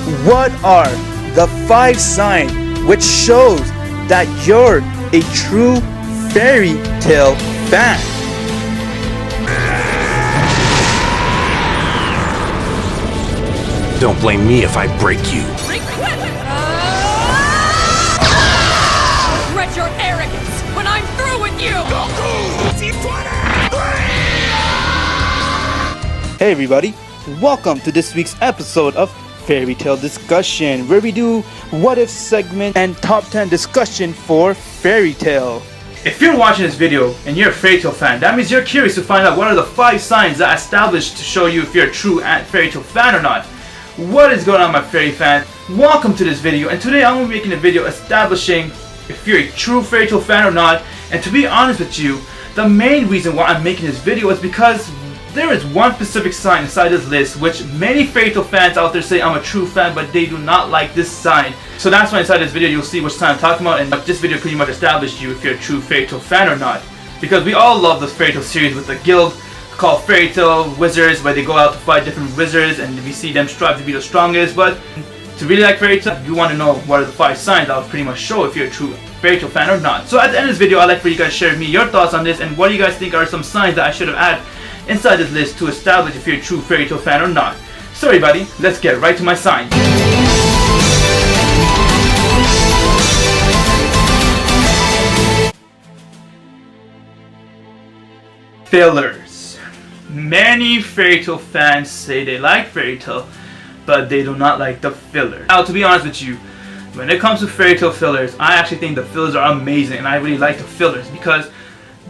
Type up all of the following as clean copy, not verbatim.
what are the 5 signs which shows that you're a true fairy tale fan? Don't blame me if I break you. Regret your arrogance when I'm through with you! Hey everybody, welcome to this week's episode of Fairy Tale Discussion, where we do what if segment and top 10 discussion for Fairy Tale. If you're watching this video and you're a Fairy Tale fan, that means you're curious to find out what are the 5 signs that established to show you if you're a true Fairy Tale fan or not. What is going on, my fairy fan? Welcome to this video, and today I'm going to be making a video establishing if you're a true Fairy Tale fan or not. And to be honest with you, the main reason why I'm making this video is because there is one specific sign inside this list which many Fairy Tale fans out there say I'm a true fan, but they do not like this sign. So that's why inside this video you'll see which sign I'm talking about, and this video pretty much establishes you if you're a true Fairy Tale fan or not. Because we all love this Fairy Tale series with the guild called Fairy Tale Wizards, where they go out to fight different wizards and we see them strive to be the strongest. But to really like Fairy Tale, you want to know what are the 5 signs that will pretty much show if you're a true Fairy Tale fan or not. So at the end of this video, I'd like for you guys to share with me your thoughts on this and what do you guys think are some signs that I should have added inside this list to establish if you're a true Fairy Tale fan or not. So everybody, let's get right to my signs. Fillers. Many Fairy Tale fans say they like Fairy Tale, but they do not like the fillers. Now, to be honest with you, when it comes to Fairy Tale fillers, I actually think the fillers are amazing, and I really like the fillers because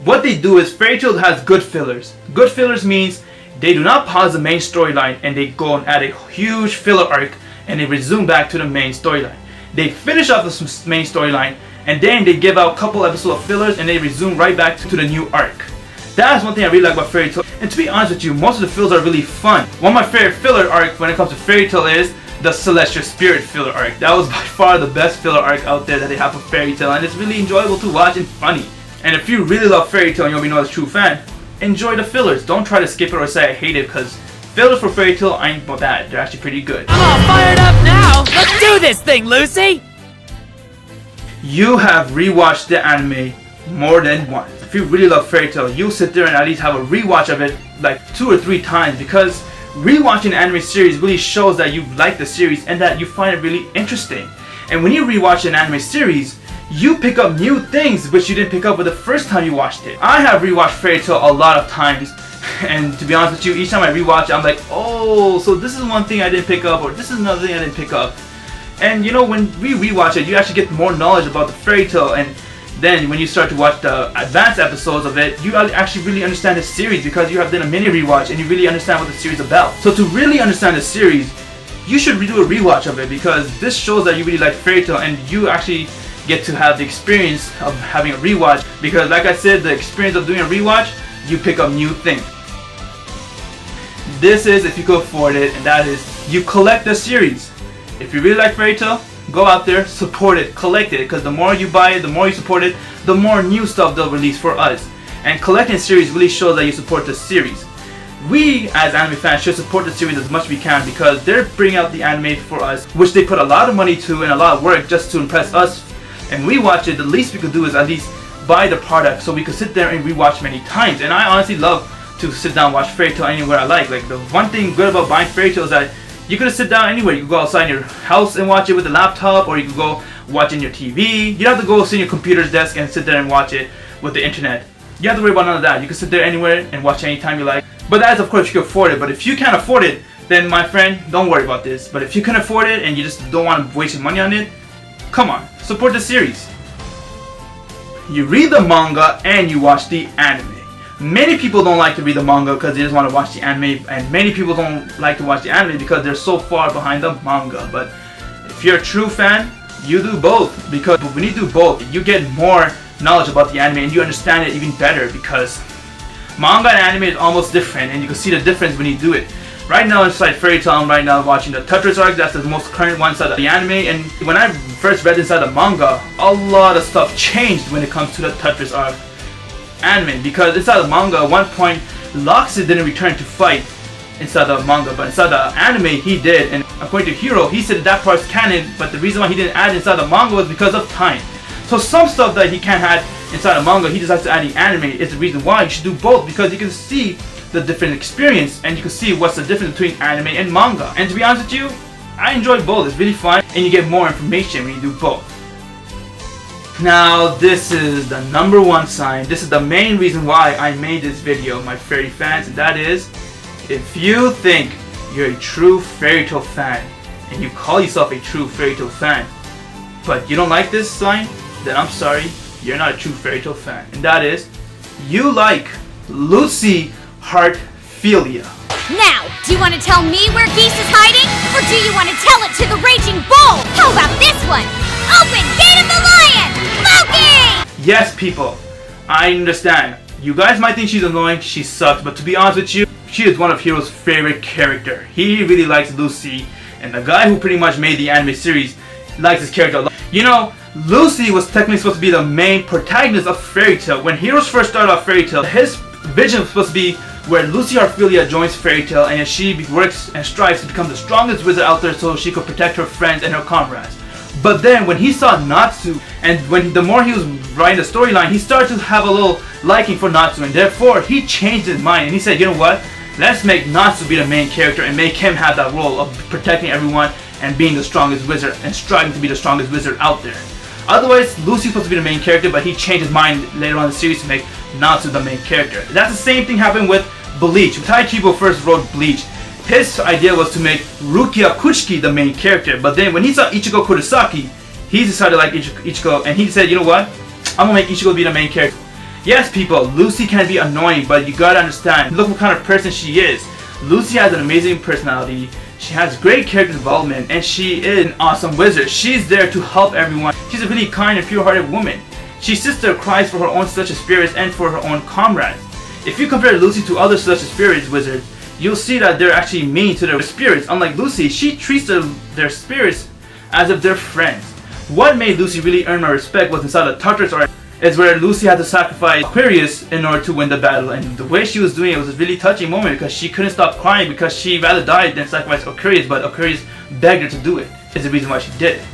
what they do is Fairy Tale has good fillers. Good fillers means they do not pause the main storyline and they go and add a huge filler arc and they resume back to the main storyline. They finish off the main storyline and then they give out a couple episodes of fillers and they resume right back to the new arc. That's one thing I really like about Fairy Tale. And to be honest with you, most of the fillers are really fun. One of my favorite filler arcs when it comes to Fairy Tale is the Celestial Spirit filler arc. That was by far the best filler arc out there that they have for Fairy Tale, and it's really enjoyable to watch and funny. And if you really love Fairy Tale and you'll be known as a true fan, enjoy the fillers. Don't try to skip it or say I hate it, because fillers for Fairy Tale ain't bad. They're actually pretty good. I'm all fired up now! Let's do this thing, Lucy! You have rewatched the anime more than once. If you really love Fairy Tale, you'll sit there and at least have a rewatch of it like 2 or 3 times, because rewatching the anime series really shows that you like the series and that you find it really interesting. And when you rewatch an anime series, you pick up new things which you didn't pick up with the first time you watched it. I have rewatched Fairy Tale a lot of times, and to be honest with you, each time I rewatch it, I'm like, oh, so this is one thing I didn't pick up, or this is another thing I didn't pick up. And you know, when we rewatch it, you actually get more knowledge about the Fairy Tale, and then when you start to watch the advanced episodes of it, you actually really understand the series because you have done a mini rewatch and you really understand what the series is about. So to really understand the series, you should do a rewatch of it, because this shows that you really like Fairy Tale and you actually get to have the experience of having a rewatch, because like I said, the experience of doing a rewatch, you pick up new things. This is if you can afford it, and that is you collect the series. If you really like Fairy Tale, go out there, support it, collect it, because the more you buy it, the more you support it, the more new stuff they'll release for us. And collecting series really shows that you support the series. We as anime fans should support the series as much as we can, because they're bringing out the anime for us, which they put a lot of money to and a lot of work just to impress us. And we watch it, the least we could do is at least buy the product so we could sit there and rewatch many times. And I honestly love to sit down and watch Fairy Tale anywhere I like. Like, the one thing good about buying Fairy Tale is that you could sit down anywhere. You can go outside your house and watch it with a laptop, or you can go watch it in your TV. You don't have to go sit in your computer's desk and sit there and watch it with the internet. You don't have to worry about none of that. You can sit there anywhere and watch anytime you like. But that is, of course, if you can afford it. But if you can't afford it, then my friend, don't worry about this. But if you can afford it and you just don't want to waste your money on it, come on, support the series. You read the manga and you watch the anime. Many people don't like to read the manga because they just want to watch the anime, and many people don't like to watch the anime because they're so far behind the manga. But if you're a true fan, you do both, because when you do both, you get more knowledge about the anime and you understand it even better, because manga and anime is almost different, and you can see the difference when you do it. Right now inside Fairy Tale, I'm right now watching the Tetris arc. That's the most current one inside the anime, and when I first read inside the manga, a lot of stuff changed when it comes to the Tetris arc anime, because inside the manga at one point Loxus didn't return to fight inside the manga, but inside the anime he did, and according to Hiro, he said that part's canon, but the reason why he didn't add it inside the manga was because of time. So some stuff that he can't add inside the manga, he decides to add in anime is the reason why you should do both, because you can see the different experience and you can see what's the difference between anime and manga. And to be honest with you, I enjoy both. It's really fun and you get more information when you do both. Now this is the number one sign. This is the main reason why I made this video, my fairy fans, and that is, if you think you're a true fairy tale fan and you call yourself a true fairy tale fan, but you don't like this sign, then I'm sorry, you're not a true fairy tale fan. And that is, you like Lucy Heartphilia. Now, do you want to tell me where Geese is hiding? Or do you want to tell it to the Raging Bull? How about this one? Open Gate of the Lion! Loki! Yes, people, I understand. You guys might think she's annoying, she sucks, but to be honest with you, she is one of Hiro's favorite character. He really likes Lucy, and the guy who pretty much made the anime series likes his character a lot. You know, Lucy was technically supposed to be the main protagonist of Fairy Tail. When Heroes first started off Fairy Tail, his vision was supposed to be where Lucy Heartphilia joins Fairy Tail and she works and strives to become the strongest wizard out there so she could protect her friends and her comrades. But then when he saw Natsu, and the more he was writing the storyline, he started to have a little liking for Natsu, and therefore he changed his mind and he said, you know what, let's make Natsu be the main character and make him have that role of protecting everyone and being the strongest wizard and striving to be the strongest wizard out there. Otherwise, Lucy's supposed to be the main character, but he changed his mind later on in the series to make Natsu the main character. That's the same thing happened with Bleach. When Tai Chibo first wrote Bleach, his idea was to make Rukia Kuchiki the main character, but then when he saw Ichigo Kurosaki, he decided to like Ichigo, and he said, you know what, I'm gonna make Ichigo be the main character. Yes, people, Lucy can be annoying, but you gotta understand, look what kind of person she is. Lucy has an amazing personality, she has great character development, and she is an awesome wizard. She's there to help everyone. She's a really kind and pure-hearted woman. She sister cries for her own celestial spirits and for her own comrades. If you compare Lucy to other celestial spirits wizards, you'll see that they're actually mean to their spirits. Unlike Lucy, she treats their spirits as if they're friends. What made Lucy really earn my respect was inside the Tartarus arc, is where Lucy had to sacrifice Aquarius in order to win the battle, and the way she was doing it was a really touching moment because she couldn't stop crying because she rather died than sacrifice Aquarius, but Aquarius begged her to do it. Is the reason why she did it.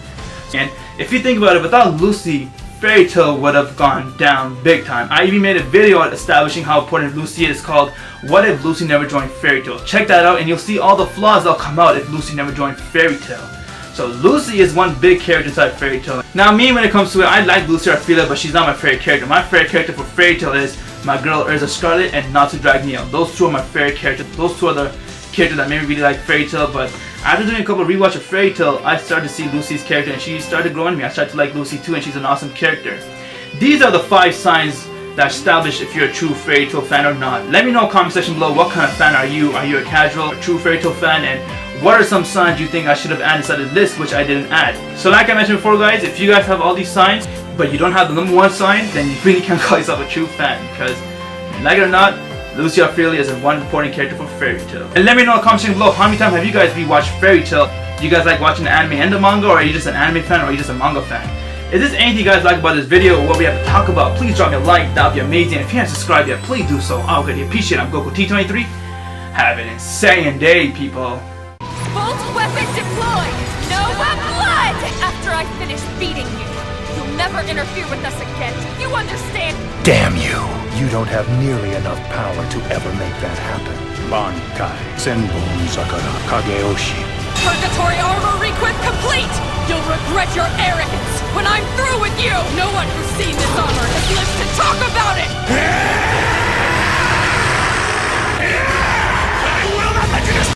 And if you think about it, without Lucy, Fairy Tail would have gone down big time. I even made a video establishing how important Lucy is, called What If Lucy Never Joined Fairy Tail. Check that out and you'll see all the flaws that'll come out if Lucy never joined Fairy Tail. So Lucy is one big character inside Fairy Tail. Now me, when it comes to it, I like Lucy Heartphilia, but she's not my favorite character. My favorite character for Fairy Tail is my girl Urza Scarlet and Natsu Dragneel. Those two are my favorite characters. Those two are the characters that made me really like Fairy Tail, but after doing a couple of rewatch of Fairy Tail, I started to see Lucy's character and she started growing me. I started to like Lucy too, and she's an awesome character. These are the 5 signs that establish if you're a true Fairy Tail fan or not. Let me know in the comment section below, what kind of fan are you? Are you a casual or true Fairy Tail fan? And what are some signs you think I should have added inside the list which I didn't add? So like I mentioned before, guys, if you guys have all these signs but you don't have the number 1 sign, then you really can't call yourself a true fan, because like it or not, Lucy Heartphilia is a one important character for Fairy Tail. And let me know in the comment section below, how many times have you guys rewatched Fairy Tail? Do you guys like watching the anime and the manga, or are you just an anime fan, or are you just a manga fan? If there's anything you guys like about this video or what we have to talk about, please drop me a like, that would be amazing. If you haven't subscribed yet, please do so. I would greatly appreciate it. I'm Goku T23. Have an insane day, people. Bolt weapon deployed! No more blood! After I finish beating you, you'll never interfere with us again. You understand? Damn you! You don't have nearly enough power to ever make that happen. Bankai, Senbon Sakara, Kageoshi. Purgatory armor requip complete! You'll regret your arrogance when I'm through with you! No one who's seen this armor